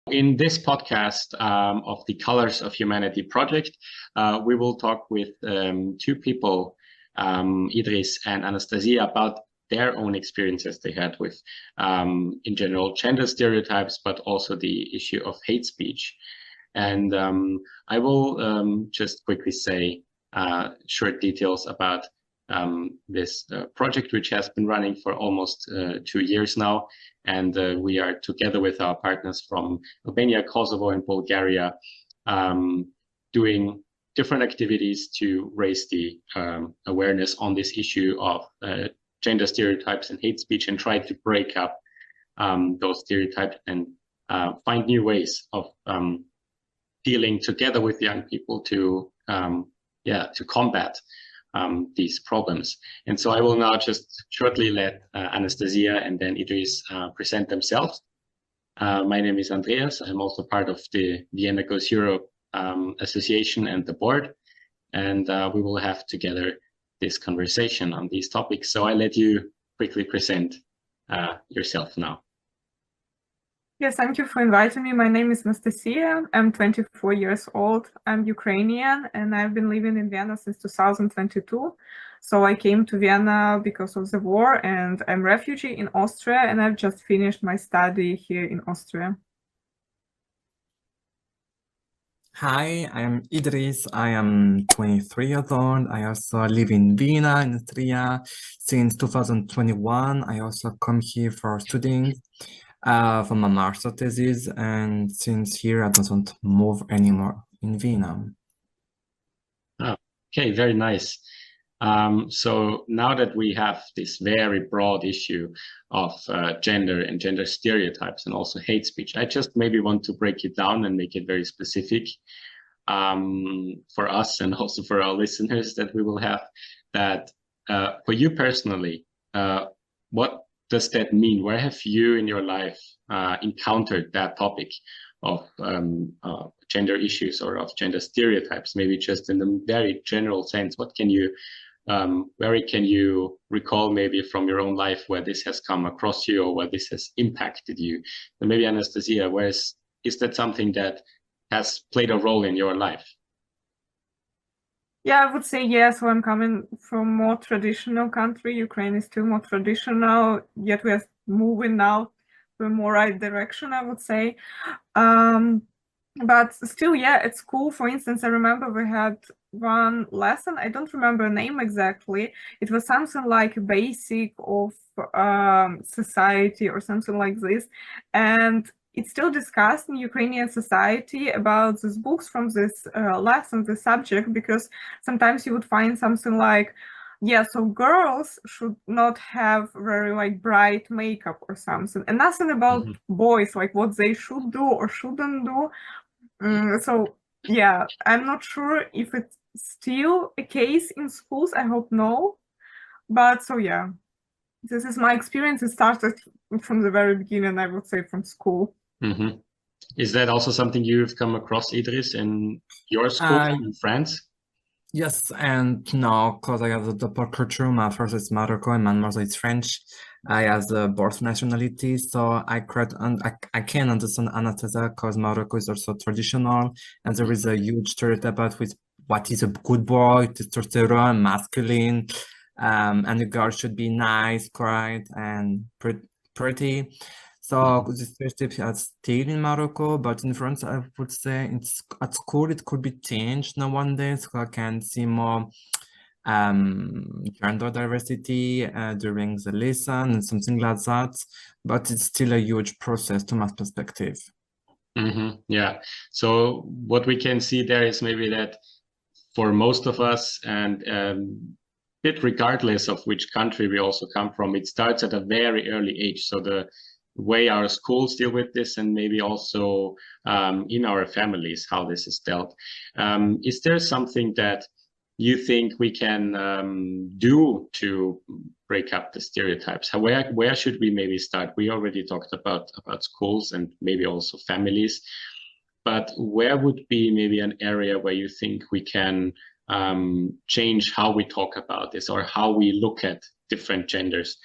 In this podcast of the Colors of Humanity project, we will talk with two people, Idris and Anastasiia, about their own experiences they had with, in general, gender stereotypes, but also the issue of hate speech. And I will just quickly say short details about this project, which has been running for almost 2 years now. And we are together with our partners from Albania, Kosovo, and Bulgaria, doing different activities to raise the awareness on this issue of gender stereotypes and hate speech, and try to break up those stereotypes and find new ways of dealing together with young people to combat these problems. And so I will now just shortly let Anastasiia and then Idris present themselves. My name is Andreas. I'm also part of the Vienna Goes Europe Association and the board. And we will have together this conversation on these topics. So I let you quickly present yourself now. Yes, thank you for inviting me. My name is Anastasiia. I'm 24 years old. I'm Ukrainian, and I've been living in Vienna since 2022. So I came to Vienna because of the war, and I'm a refugee in Austria, and I've just finished my study here in Austria. Hi, I am Idris. I am 23 years old. I also live in Vienna, in Austria, since 2021. I also come here for studying for my master thesis, and since here I don't move anymore in Vienna. Okay, very nice. So now that we have this very broad issue of gender and gender stereotypes and also hate speech, I just maybe want to break it down and make it very specific for us and also for our listeners that we will have. That for you personally, what does that mean? Where have you in your life encountered that topic of gender issues or of gender stereotypes? Maybe just in the very general sense, what can you, where can you recall maybe from your own life where this has come across you or where this has impacted you? And maybe Anastasiia, is that something that has played a role in your life? Yeah, I would say yes. So I'm coming from more traditional country. Ukraine is still more traditional, yet we are moving now to a more right direction, I would say. But still, yeah, at school, for instance, I remember we had one lesson. I don't remember the name exactly. It was something like basic of society or something like this. And it's still discussed in Ukrainian society about these books from this lesson, the subject, because sometimes you would find something like, yeah, so girls should not have very like bright makeup or something, and nothing about boys, like what they should do or shouldn't do. So yeah, I'm not sure if it's still a case in schools. I hope no. But so yeah, this is my experience. It started from the very beginning, I would say, from school. Is that also something you've come across, Idris, in your school in France? Yes, and no, because I have the double culture. My first is Morocco and my mother is French. I have both nationality, so I can understand Anastasiia because Morocco is also traditional, and there is a huge stereotype about with what is a good boy, testosterone, masculine, and the girl should be nice, quiet, and pretty. So this stereotype is still in Morocco, but in France, I would say it's at school it could be changed nowadays. So I can see more gender diversity during the lesson and something like that. But it's still a huge process to my perspective. Yeah. So what we can see there is maybe that for most of us, and bit regardless of which country we also come from, it starts at a very early age. So the way our schools deal with this, and maybe also in our families, how this is dealt. Is there something that you think we can do to break up the stereotypes? Where should we maybe start? We already talked about schools and maybe also families, but where would be maybe an area where you think we can change how we talk about this, or how we look at different genders?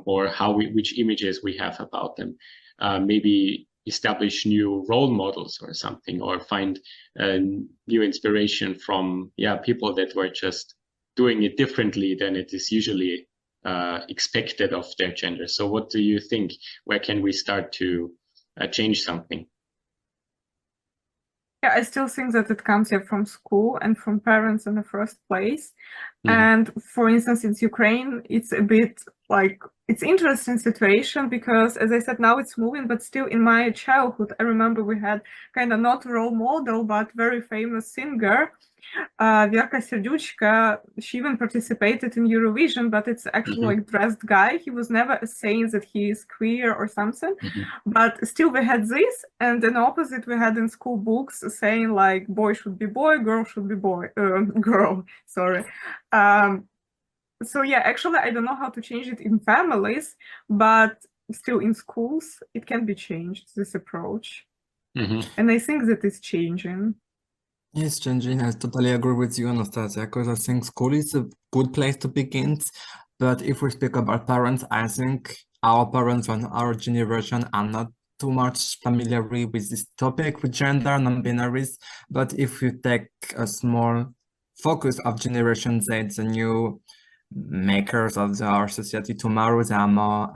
Or which images we have about them. Maybe establish new role models or something, or find new inspiration from people that were just doing it differently than it is usually expected of their gender. So what do you think? Where can we start to change something? Yeah, I still think that it comes from school and from parents in the first place. Mhm. And for instance, in Ukraine, it's a bit like, it's interesting situation because, as I said, now it's moving, but still in my childhood, I remember we had kind of not role model, but very famous singer, Verka Serduchka. She even participated in Eurovision, but it's actually like dressed guy. He was never saying that he is queer or something, but still we had this, and then opposite we had in school books saying like boy should be boy, girl should be boy, girl. Sorry. So yeah, actually I don't know how to change it in families, but still in schools it can be changed, this approach. And I think that is changing. Yes, changing. I totally agree with you, Anastasia, because I think school is a good place to begin. But if we speak about parents, I think our parents and our generation are not too much familiar with this topic, with gender, non-binaries. But if you take a small focus of Generation Z, the new makers of our society tomorrow, they are more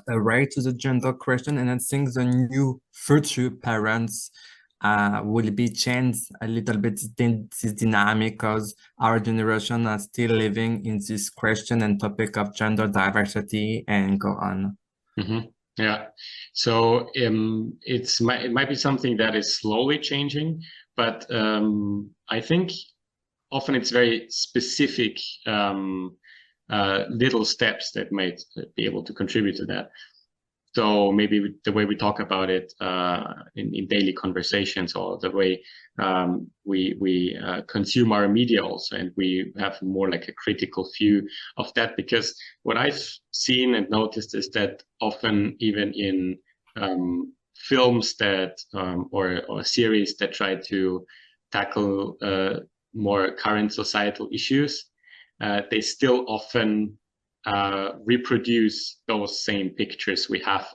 aware to the gender question, and I think the new future parents will be changed a little bit this dynamic, because our generation are still living in this question and topic of gender diversity and go on. Yeah, so it might be something that is slowly changing, but I think often it's very specific little steps that might be able to contribute to that. So maybe the way we talk about it in daily conversations, or the way we consume our media also, and we have more like a critical view of that. Because what I've seen and noticed is that often even in films that or series that try to tackle more current societal issues, they still often reproduce those same pictures we have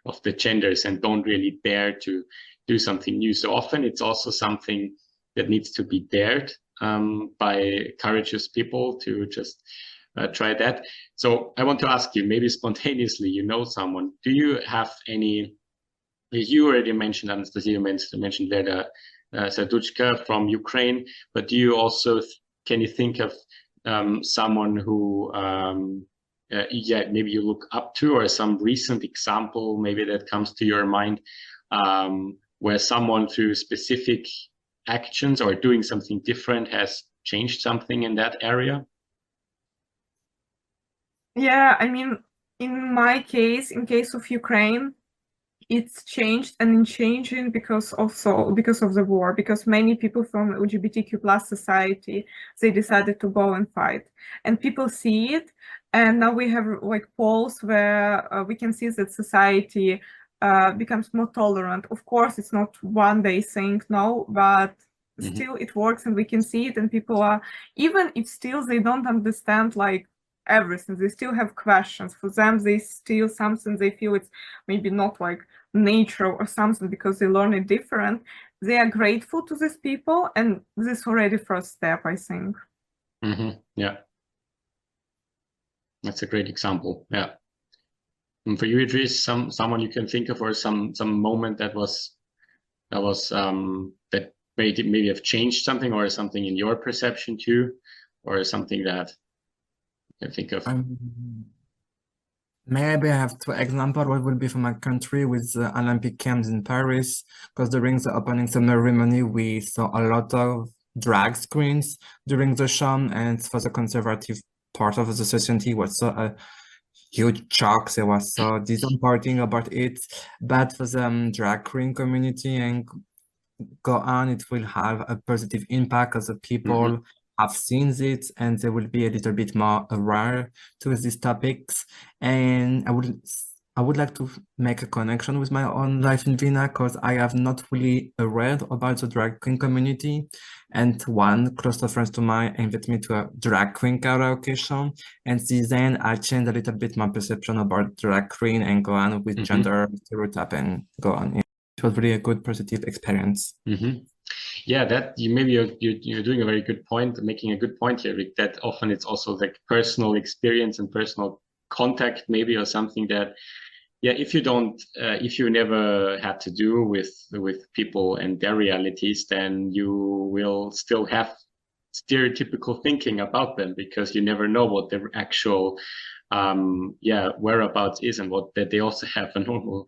of the genders, and don't really dare to do something new. So often it's also something that needs to be dared by courageous people to just try that. So I want to ask you, maybe spontaneously, you know someone, do you have any, you already mentioned, Anastasiia, you mentioned Verka Serduchka from Ukraine, but do you also, can you think of someone who maybe you look up to, or some recent example maybe that comes to your mind, where someone through specific actions or doing something different has changed something in that area? Yeah, I mean, in my case, in case of Ukraine, it's changed, and it's changing because of the war, because many people from LGBTQ plus society, they decided to go and fight, and people see it. And now we have like polls where we can see that society becomes more tolerant. Of course, it's not one day thing, no, but still it works, and we can see it. And people are, even if still they don't understand like everything, they still have questions. For them, they still something they feel it's maybe not like nature or something, because they learn it different. They are grateful to these people, and this is already first step, I think. Yeah, that's a great example. Yeah. And for you, Idris, someone you can think of, or some moment that maybe have changed something, or something in your perception too, or something that you can think of? Maybe I have two examples. What will be from my country with the Olympic Games in Paris, because during the opening ceremony, we saw a lot of drag screens during the show, and for the conservative part of the society was so a huge shock. They were so disappointing about it, but for the drag queen community and go on, it will have a positive impact, as the people have seen it, and they will be a little bit more aware to these topics. And I would like to make a connection with my own life in Vienna because I have not really read about the drag queen community. And one close friend to mine invited me to a drag queen karaoke show. And since then, I changed a little bit my perception about drag queen and go on with gender stereotype and go on. It was really a good positive experience. Yeah, that you're doing a very good point, making a good point here, Rick, that often it's also like personal experience and personal contact maybe, or something that, yeah, if you never had to do with people and their realities, then you will still have stereotypical thinking about them, because you never know what their actual whereabouts is, and what that they also have a normal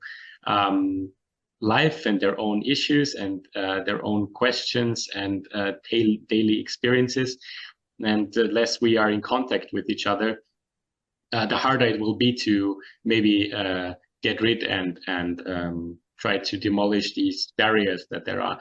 life and their own issues and their own questions and daily experiences. And the less we are in contact with each other, the harder it will be to maybe get rid and try to demolish these barriers that there are.